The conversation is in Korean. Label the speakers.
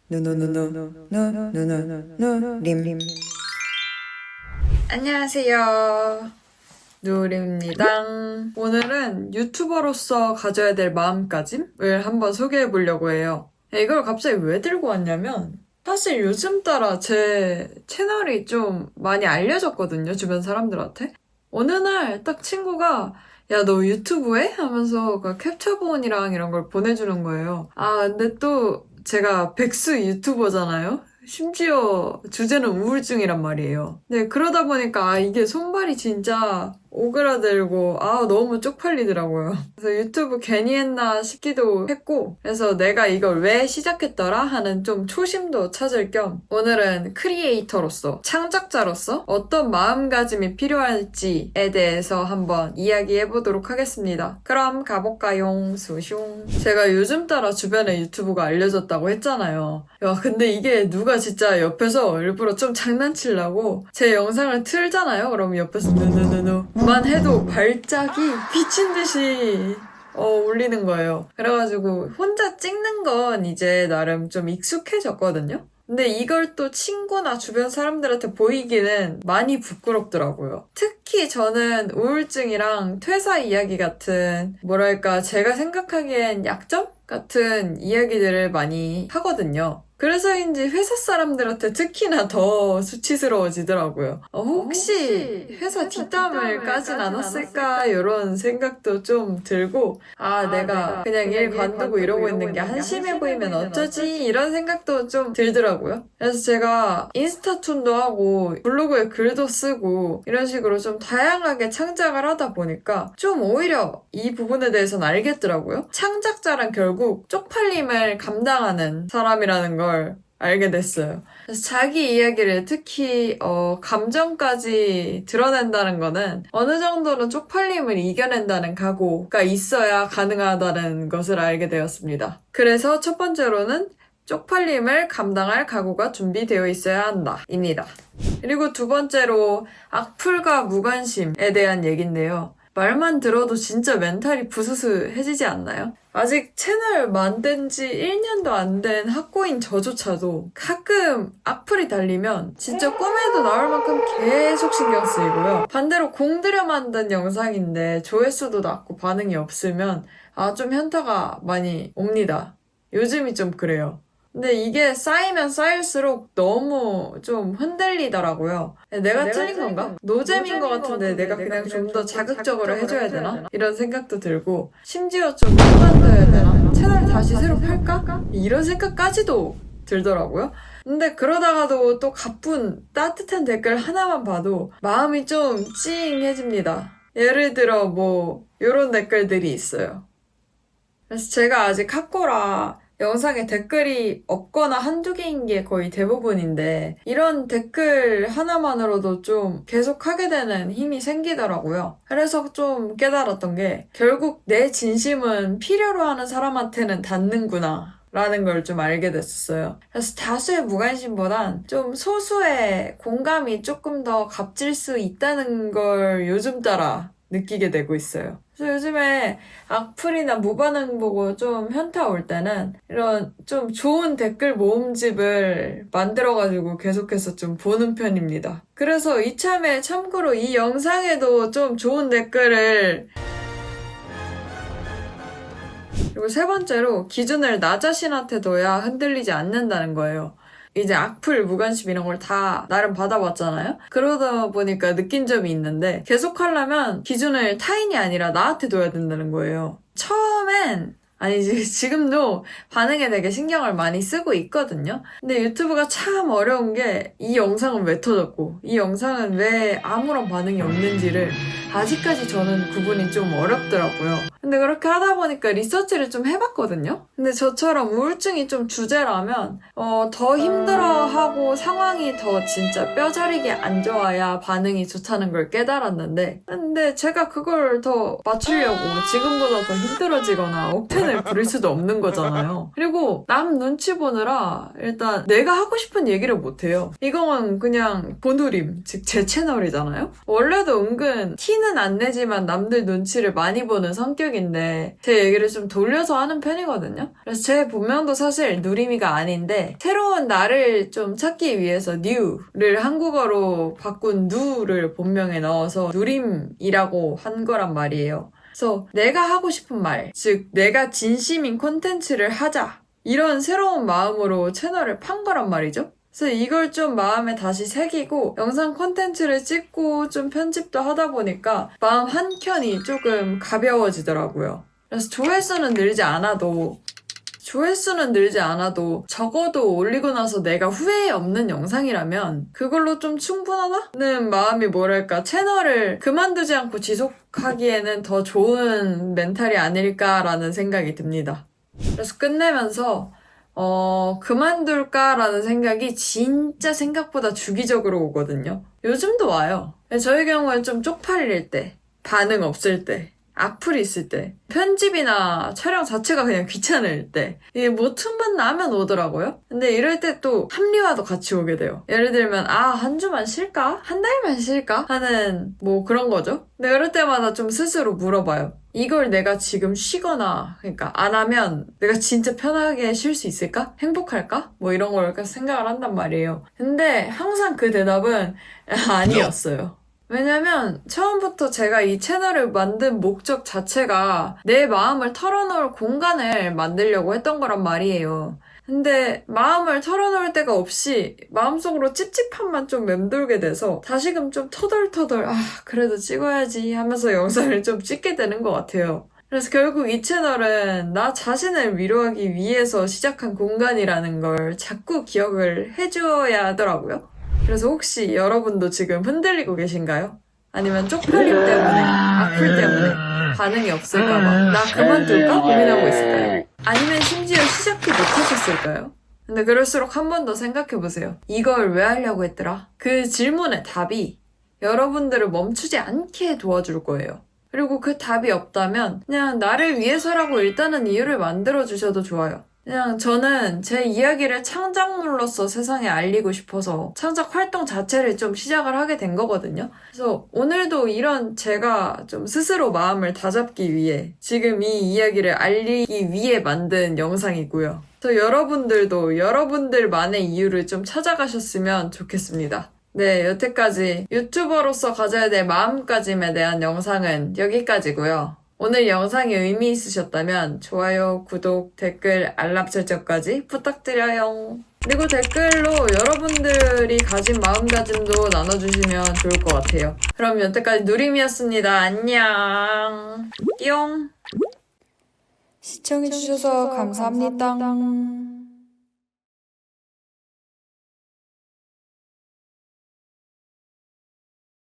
Speaker 1: 누누누누누누누누누림. 안녕하세요, 누림입니다. 오늘은 유튜버로서 가져야 될 마음가짐을 한번 소개해 보려고 해요. 이걸 갑자기 왜 들고 왔냐면, 사실 요즘 따라 제 채널이 좀 많이 알려졌거든요, 주변 사람들한테. 어느 날 딱 친구가 야, 너 유튜브 해? 하면서 그 캡처본이랑 이런 걸 보내주는 거예요. 근데 또 제가 백수 유튜버잖아요? 심지어 주제는 우울증이란 말이에요. 네, 그러다 보니까 이게 손발이 진짜 오그라들고 너무 쪽팔리더라고요. 그래서 유튜브 괜히 했나 싶기도 했고, 그래서 내가 이걸 왜 시작했더라 하는 좀 초심도 찾을 겸 오늘은 크리에이터로서, 창작자로서 어떤 마음가짐이 필요할지에 대해서 한번 이야기해보도록 하겠습니다. 그럼 가볼까요? 수숑. 제가 요즘 따라 주변에 유튜브가 알려졌다고 했잖아요. 야, 근데 이게 누가 진짜 옆에서 일부러 좀 장난치려고 제 영상을 틀잖아요? 그럼 옆에서 누누누누만 해도 발작이 미친 듯이 울리는 거예요. 그래가지고 혼자 찍는 건 이제 나름 좀 익숙해졌거든요? 근데 이걸 또 친구나 주변 사람들한테 보이기는 많이 부끄럽더라고요. 특히 저는 우울증이랑 퇴사 이야기 같은, 뭐랄까, 제가 생각하기엔 약점 같은 이야기들을 많이 하거든요. 그래서인지 회사 사람들한테 특히나 더 수치스러워지더라고요. 혹시 회사 뒷담을 까진 않았을까? 이런 생각도 좀 들고, 내가 그냥 일 관두고 이러고 있는 게 한심해 보이면 어쩌지? 이런 생각도 좀 들더라고요. 그래서 제가 인스타툰도 하고 블로그에 글도 쓰고 이런 식으로 좀 다양하게 창작을 하다 보니까 좀 오히려 이 부분에 대해서는 알겠더라고요. 창작자란 결국 쪽팔림을 감당하는 사람이라는 걸 알게 됐어요. 그래서 자기 이야기를 특히 감정까지 드러낸다는 거는 어느 정도는 쪽팔림을 이겨낸다는 각오가 있어야 가능하다는 것을 알게 되었습니다. 그래서 첫 번째로는 쪽팔림을 감당할 각오가 준비되어 있어야 한다 입니다. 그리고 두 번째로 악플과 무관심에 대한 얘기인데요. 말만 들어도 진짜 멘탈이 부스스해지지 않나요? 아직 채널 만든 지 1년도 안 된 학고인 저조차도 가끔 악플이 달리면 진짜 꿈에도 나올 만큼 계속 신경 쓰이고요. 반대로 공들여 만든 영상인데 조회수도 낮고 반응이 없으면 좀 현타가 많이 옵니다. 요즘이 좀 그래요. 근데 이게 쌓이면 쌓일수록 너무 좀 흔들리더라고요. 내가 틀린 건가? 노잼인 것 같은데 내가 그냥 좀 더 자극적으로 해줘야 되나? 이런 생각도 들고, 심지어 좀 그만둬야 되나? 채널 다시 새로 팔까? 이런 생각까지도 들더라고요. 근데 그러다가도 또 가쁜 따뜻한 댓글 하나만 봐도 마음이 좀 찡해집니다. 예를 들어 요런 댓글들이 있어요. 그래서 제가 아직 학고라 영상에 댓글이 없거나 한두 개인 게 거의 대부분인데, 이런 댓글 하나만으로도 좀 계속 하게 되는 힘이 생기더라고요. 그래서 좀 깨달았던 게, 결국 내 진심은 필요로 하는 사람한테는 닿는구나 라는 걸 좀 알게 됐었어요. 그래서 다수의 무관심보단 좀 소수의 공감이 조금 더 값질 수 있다는 걸 요즘 따라 느끼게 되고 있어요. 그래서 요즘에 악플이나 무반응 보고 좀 현타 올 때는 이런 좀 좋은 댓글 모음집을 만들어가지고 계속해서 좀 보는 편입니다. 그래서 이참에 참고로 이 영상에도 좀 좋은 댓글을, 그리고 세 번째로 기준을 나 자신한테 둬야 흔들리지 않는다는 거예요. 이제 악플, 무관심 이런 걸 다 나름 받아봤잖아요? 그러다 보니까 느낀 점이 있는데, 계속 하려면 기준을 타인이 아니라 나한테 둬야 된다는 거예요. 처음엔, 아니지, 지금도 반응에 되게 신경을 많이 쓰고 있거든요? 근데 유튜브가 참 어려운 게, 이 영상은 왜 터졌고, 이 영상은 왜 아무런 반응이 없는지를 아직까지 저는 구분이 좀 어렵더라고요. 근데 그렇게 하다 보니까 리서치를 좀 해봤거든요? 근데 저처럼 우울증이 좀 주제라면 더 힘들어하고 상황이 더 진짜 뼈저리게 안 좋아야 반응이 좋다는 걸 깨달았는데, 근데 제가 그걸 더 맞추려고 지금보다 더 힘들어지거나 억텐을 부릴 수도 없는 거잖아요. 그리고 남 눈치 보느라 일단 내가 하고 싶은 얘기를 못해요. 이건 그냥 보누림, 즉 제 채널이잖아요? 원래도 은근 티 티는 안 내지만 남들 눈치를 많이 보는 성격인데 제 얘기를 좀 돌려서 하는 편이거든요. 그래서 제 본명도 사실 누리미가 아닌데 새로운 나를 좀 찾기 위해서 new를 한국어로 바꾼 누를 본명에 넣어서 누림이라고 한 거란 말이에요. 그래서 내가 하고 싶은 말, 즉 내가 진심인 콘텐츠를 하자, 이런 새로운 마음으로 채널을 판 거란 말이죠. 그래서 이걸 좀 마음에 다시 새기고 영상 콘텐츠를 찍고 좀 편집도 하다 보니까 마음 한켠이 조금 가벼워지더라고요. 그래서 조회수는 늘지 않아도 적어도 올리고 나서 내가 후회 없는 영상이라면 그걸로 좀 충분하다는 마음이 뭐랄까, 채널을 그만두지 않고 지속하기에는 더 좋은 멘탈이 아닐까라는 생각이 듭니다. 그래서 끝내면서 그만둘까라는 생각이 진짜 생각보다 주기적으로 오거든요. 요즘도 와요. 저의 경우엔 좀 쪽팔릴 때, 반응 없을 때, 악플이 있을 때, 편집이나 촬영 자체가 그냥 귀찮을 때, 이게 뭐 틈만 나면 오더라고요. 근데 이럴 때 또 합리화도 같이 오게 돼요. 예를 들면 한 주만 쉴까? 한 달만 쉴까? 하는 뭐 그런 거죠. 근데 그럴 때마다 좀 스스로 물어봐요. 이걸 내가 지금 쉬거나, 그러니까 안 하면 내가 진짜 편하게 쉴 수 있을까? 행복할까? 뭐 이런 걸 생각을 한단 말이에요. 근데 항상 그 대답은 아니었어요. 왜냐면 처음부터 제가 이 채널을 만든 목적 자체가 내 마음을 털어놓을 공간을 만들려고 했던 거란 말이에요. 근데 마음을 털어놓을 데가 없이 마음속으로 찝찝함만 좀 맴돌게 돼서 다시금 좀 터덜터덜 그래도 찍어야지 하면서 영상을 좀 찍게 되는 것 같아요. 그래서 결국 이 채널은 나 자신을 위로하기 위해서 시작한 공간이라는 걸 자꾸 기억을 해줘야 하더라고요. 그래서 혹시 여러분도 지금 흔들리고 계신가요? 아니면 쪽팔림 때문에, 악플 때문에 반응이 없을까봐 나 그만둘까? 고민하고 있을까요? 아니면 심지어 시작도 못하셨을까요? 근데 그럴수록 한 번 더 생각해보세요. 이걸 왜 하려고 했더라? 그 질문의 답이 여러분들을 멈추지 않게 도와줄 거예요. 그리고 그 답이 없다면 그냥 나를 위해서라고 일단은 이유를 만들어주셔도 좋아요. 그냥 저는 제 이야기를 창작물로서 세상에 알리고 싶어서 창작 활동 자체를 좀 시작을 하게 된 거거든요. 그래서 오늘도 이런 제가 좀 스스로 마음을 다잡기 위해 지금 이 이야기를 알리기 위해 만든 영상이고요. 그래서 여러분들도 여러분들만의 이유를 좀 찾아가셨으면 좋겠습니다. 네, 여태까지 유튜버로서 가져야 될 마음가짐에 대한 영상은 여기까지고요. 오늘 영상이 의미 있으셨다면 좋아요, 구독, 댓글, 알람 설정까지 부탁드려요. 그리고 댓글로 여러분들이 가진 마음가짐도 나눠주시면 좋을 것 같아요. 그럼 여태까지 누림이었습니다. 안녕. 띠용. 시청해주셔서 감사합니다.